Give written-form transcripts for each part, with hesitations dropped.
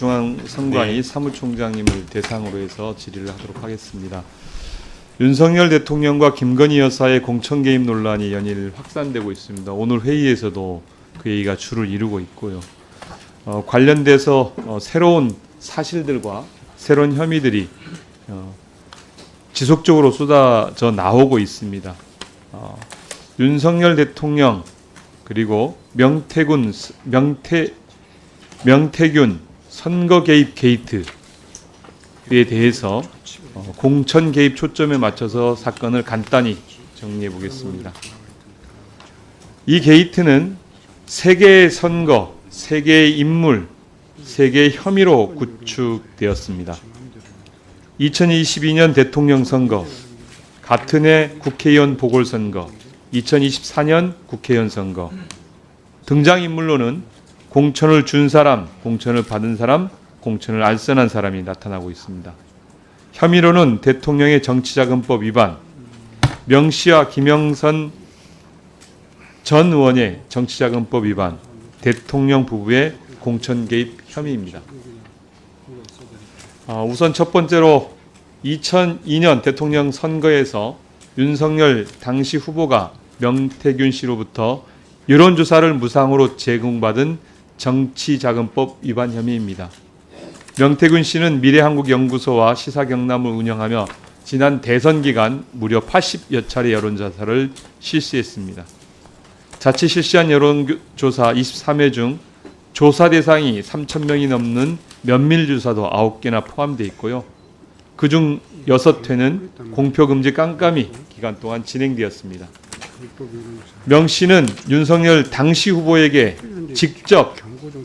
중앙선관위 사무총장님을 대상으로 해서 질의를 하도록 하겠습니다. 윤석열 대통령과 김건희 여사의 공천 개입 논란이 연일 확산되고 있습니다. 오늘 회의에서도 그 얘기가 주를 이루고 있고요. 관련돼서 새로운 사실들과 새로운 혐의들이 지속적으로 쏟아져 나오고 있습니다. 윤석열 대통령 그리고 명태균 선거 개입 게이트에 대해서 공천 개입 초점에 맞춰서 사건을 간단히 정리해 보겠습니다. 이 게이트는 세 개의 선거, 세 개의 인물, 세 개의 혐의로 구축되었습니다. 2022년 대통령 선거, 같은 해 국회의원 보궐선거, 2024년 국회의원 선거. 등장인물로는 공천을 준 사람, 공천을 받은 사람, 공천을 알선한 사람이 나타나고 있습니다. 혐의로는 대통령의 정치자금법 위반, 명시와 김영선 전 의원의 정치자금법 위반, 대통령 부부의 공천 개입 혐의입니다. 우선 첫 번째로 2002년 대통령 선거에서 윤석열 당시 후보가 명태균 씨로부터 여론조사를 무상으로 제공받은 정치자금법 위반 혐의입니다. 명태균 씨는 미래한국연구소와 시사경남을 운영하며 지난 대선 기간 무려 80여 차례 여론조사를 실시했습니다. 자체 실시한 여론조사 23회 중 조사 대상이 3,000명이 넘는 면밀조사도 9개나 포함되어 있고요. 그중 6회는 공표금지 깜깜이 기간 동안 진행되었습니다. 명 씨는 윤석열 당시 후보에게 직접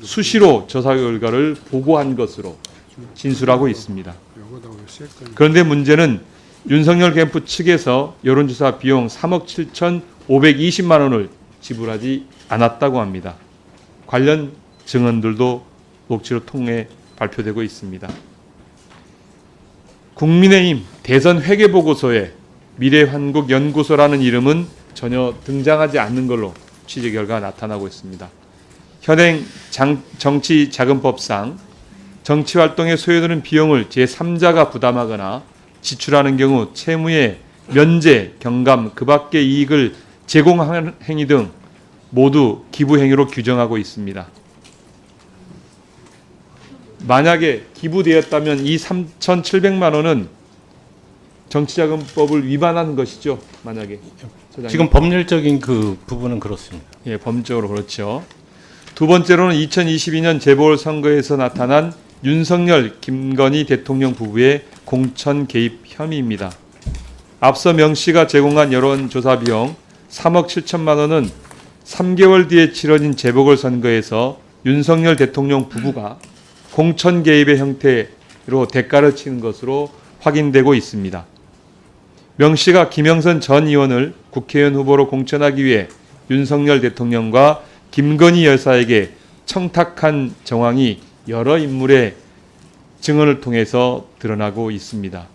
수시로 조사 결과를 보고한 것으로 진술하고 있습니다. 그런데 문제는 윤석열 캠프 측에서 여론조사 비용 3억 7,520만 원을 지불하지 않았다고 합니다. 관련 증언들도 녹취로 통해 발표되고 있습니다. 국민의힘 대선 회계보고서에 미래한국연구소라는 이름은 전혀 등장하지 않는 걸로 취재 결과가 나타나고 있습니다. 현행 정치자금법상 정치활동에 소요되는 비용을 제3자가 부담하거나 지출하는 경우 채무의 면제, 경감, 그 밖의 이익을 제공하는 행위 등 모두 기부행위로 규정하고 있습니다. 만약에 기부되었다면 이 3,700만 원은 정치자금법을 위반한 것이죠. 만약에 소장님. 지금 법률적인 그 부분은 그렇습니다. 예, 법적으로 그렇죠. 두 번째로는 2022년 재보궐선거에서 나타난 윤석열, 김건희 대통령 부부의 공천 개입 혐의입니다. 앞서 명 씨가 제공한 여론조사 비용 3억 7천만 원은 3개월 뒤에 치러진 재보궐선거에서 윤석열 대통령 부부가 공천 개입의 형태로 대가를 치는 것으로 확인되고 있습니다. 명 씨가 김영선 전 의원을 국회의원 후보로 공천하기 위해 윤석열 대통령과 김건희 여사에게 청탁한 정황이 여러 인물의 증언을 통해서 드러나고 있습니다.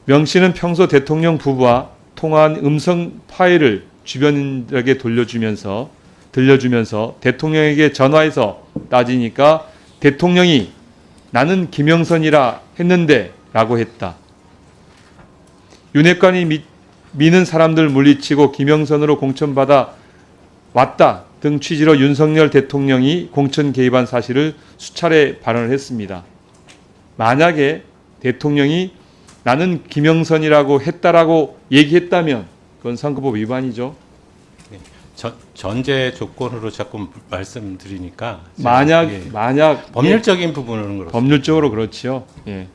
명 씨는 평소 대통령 부부와 통화한 음성 파일을 주변인들에게 들려주면서 대통령에게 전화해서 따지니까 대통령이 나는 김영선이라 했는데 라고 했다. 윤핵관이 미는 사람들 물리치고 김영선으로 공천받아 왔다 등 취지로 윤석열 대통령이 공천 개입한 사실을 수차례 발언을 했습니다. 만약에 대통령이 나는 김영선이라고 했다라고 얘기했다면 그건 선거법 위반이죠. 전제 조건으로 자꾸 말씀드리니까 만약 법률적인 부분은 그렇습니다. 법률적으로 그렇지요. 예.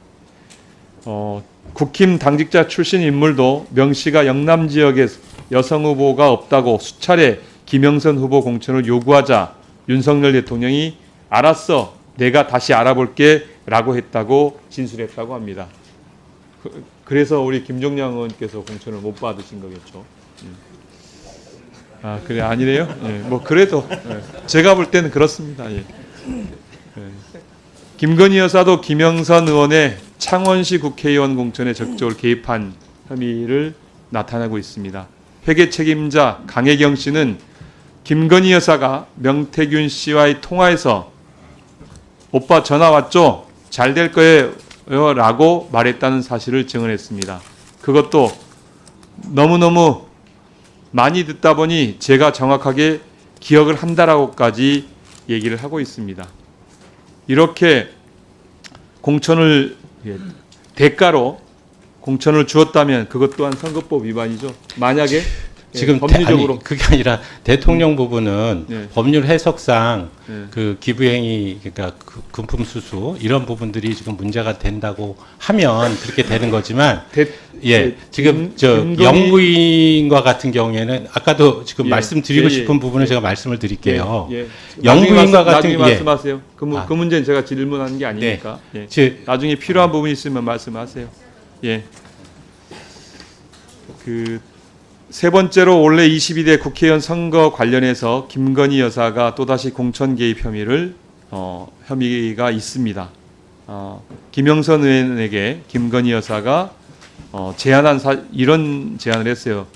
국힘 당직자 출신 인물도 명 씨가 영남 지역에 여성 후보가 없다고 수차례 김영선 후보 공천을 요구하자 윤석열 대통령이 알았어, 내가 다시 알아볼게 라고 했다고 진술했다고 합니다. 그래서 우리 김종량 의원께서 공천을 못 받으신 거겠죠. 아, 그래, 아니래요? 예, 뭐 그래도 제가 볼 때는 그렇습니다. 예. 김건희 여사도 김영선 의원의 창원시 국회의원 공천에 적극적으로 개입한 혐의를 나타내고 있습니다. 회계 책임자 강혜경 씨는 김건희 여사가 명태균 씨와의 통화에서 오빠 전화 왔죠? 잘 될 거예요 라고 말했다는 사실을 증언했습니다. 그것도 너무너무 많이 듣다 보니 제가 정확하게 기억을 한다라고까지 얘기를 하고 있습니다. 이렇게 공천을 대가로 공천을 주었다면 그것 또한 선거법 위반이죠. 만약에 지금 법리적으로 아니, 그게 아니라 대통령 부분은 네. 법률 해석상 네. 그 기부행위 그러니까 그 금품 수수 이런 부분들이 지금 문제가 된다고 하면 그렇게 되는 거지만 예 지금 저 김건희- 영부인과 같은 경우에는 아까도 지금 예, 말씀드리고 예, 싶은 예, 부분을 예. 제가 말씀을 드릴게요. 예, 예. 영부인과 같은 나중에 예. 말씀하세요. 아. 그 문제는 제가 질문하는 게 아니니까. 예. 나중에 필요한 부분이 있으면 말씀하세요. 예. 그 세 번째로 올해 22대 국회의원 선거 관련해서 김건희 여사가 또다시 공천 개입 혐의가 있습니다. 김영선 의원에게 김건희 여사가 이런 제안을 했어요.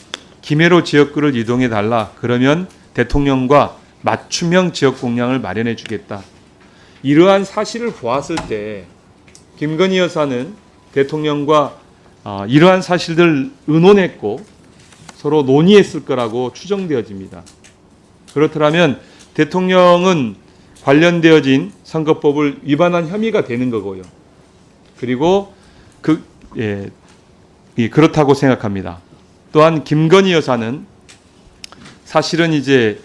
김해로 지역구를 이동해 달라. 그러면 대통령과 맞춤형 지역 공약을 마련해 주겠다. 이러한 사실을 보았을 때 김건희 여사는 대통령과 이러한 사실들을 의논했고 서로 논의했을 거라고 추정되어집니다. 그렇다면 대통령은 관련되어진 선거법을 위반한 혐의가 되는 거고요. 그리고 그렇다고 생각합니다. 또한 김건희 여사는 사실은 이제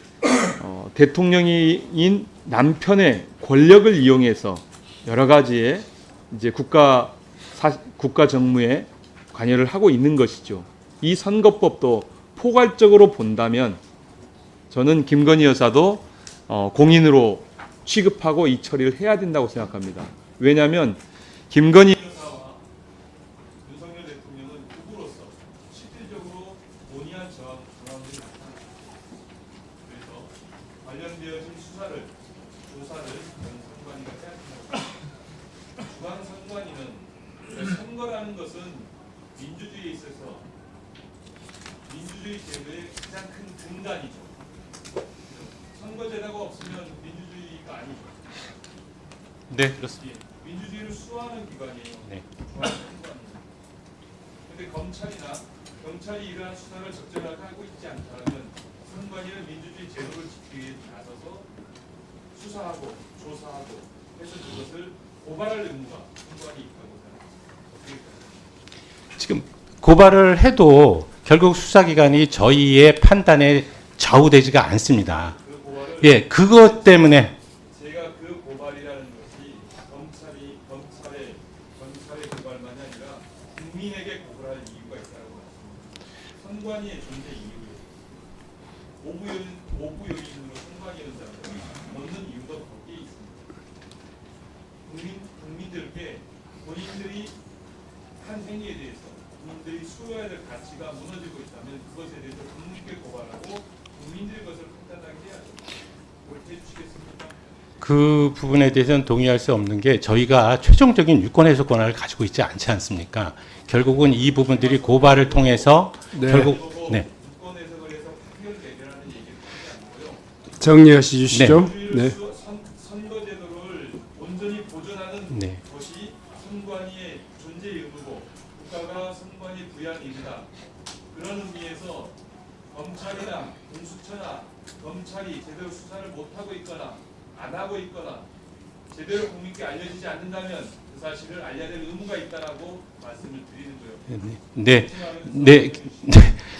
대통령인 남편의 권력을 이용해서 여러 가지의 이제 국가 정무에 관여를 하고 있는 것이죠. 이 선거법도 포괄적으로 본다면 저는 김건희 여사도 공인으로 취급하고 이 처리를 해야 된다고 생각합니다. 왜냐하면 김건희 여사와 윤석열 대통령은 부부로서 실질적으로 논의한 정황들이 나타납니다. 그래서 관련되어진 조사를 중앙선관위가 해야 된다고 생각합니다. 중앙선관위는 선거라는 것은 민주주의에 있어서 민주주의 제도의 가장 큰 근간이죠. 선거제도가 없으면 민주주의가 아니죠. 네 그렇습니다. 예, 민주주의를 수호하는 기관이에요. 네. 중앙선관위는. 그런데 검찰이나 경찰이 이러한 수사를 적절하게 하고 있지 않다면 선관위는 민주주의 제도를 지키기 위해 나서서 수사하고 조사하고 해서 그것을 고발할 의무가 선관위에 있다고 생각합니다. 지금 고발을 해도 결국 수사기관이 저희의 판단에 좌우되지가 않습니다. 그 고발을 예, 그것 때문에 제가 그 고발이라는 것이 검찰의 고발만이 아니라 국민에게 고발할 이유가 있다고 말씀드립니다. 선관위의 존재 이유예요. 오부 요인으로 선관위원장을 넣는 이유가 거기에 있습니다. 국민들께 본인들이 한 행위에 대해서 국민들이 수호해야 될 가치가 무너지고 있다면 그것에 대해서 국민께 고발하고 국민들이 그것을 판단하게 해야죠. 그렇게 해주시겠습니까? 그 부분에 대해서는 동의할 수 없는 게 저희가 최종적인 유권 해석 권한을 가지고 있지 않지 않습니까? 결국은 이 부분들이 고발을 통해서 네. 결국 네. 유권 해석을 해서 판결 내려라는 얘기를 하지 않고요. 정리하시 주시죠. 네. 선거제도를 온전히 보존하는 네. 것이 선관위의 존재 의무고 국가가 선관위 부여한 일이다. 그런 의미에서 검찰이나 공수처나 검찰이 제대로 수사를 못하고 있거나 안 하고 있거나 제대로 국민께 알려지지 않는다면 그 사실을 알려야 될 의무가 있다라고 말씀을 드리는 거예요. 네. 네. 네.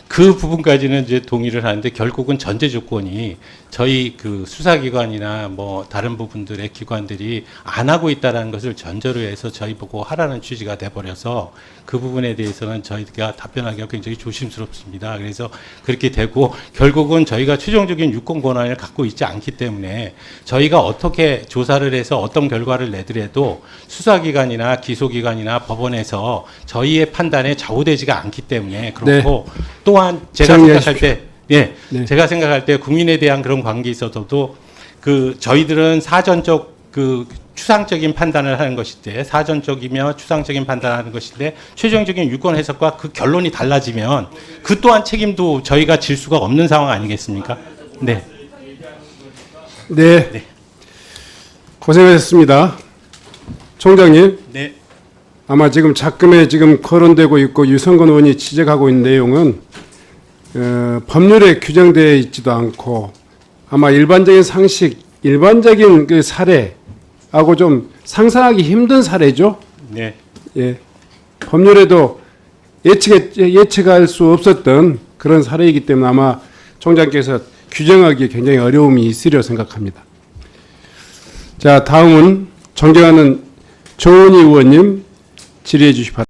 그 부분까지는 이제 동의를 하는데 결국은 전제 조건이 저희 그 수사기관이나 뭐 다른 부분들의 기관들이 안 하고 있다라는 것을 전제로 해서 저희 보고 하라는 취지가 돼버려서 그 부분에 대해서는 저희가 답변하기가 굉장히 조심스럽습니다. 그래서 그렇게 되고 결국은 저희가 최종적인 유권 권한을 갖고 있지 않기 때문에 저희가 어떻게 조사를 해서 어떤 결과를 내더라도 수사기관이나 기소기관이나 법원에서 저희의 판단에 좌우되지가 않기 때문에 그렇고 또한 제가 생각할 때 예, 네. 제가 생각할 때 국민에 대한 그런 관계에 있어서도 그 저희들은 사전적 그 추상적인 판단을 하는 것인데 사전적이며 추상적인 판단을 하는 것인데 최종적인 유권 해석과 그 결론이 달라지면 그 또한 책임도 저희가 질 수가 없는 상황 아니겠습니까? 네. 네. 네. 고생하셨습니다. 총장님, 네. 아마 지금 작금에 지금 거론되고 있고 유성건 의원이 지적하고 있는 내용은 법률에 규정되어 있지도 않고 아마 일반적인 상식, 일반적인 그 사례하고 좀 상상하기 힘든 사례죠. 네. 예, 법률에도 예측할 수 없었던 그런 사례이기 때문에 아마 총장께서 규정하기에 굉장히 어려움이 있으리라 생각합니다. 자, 다음은 존경하는 조은희 의원님 질의해 주시 바랍니다.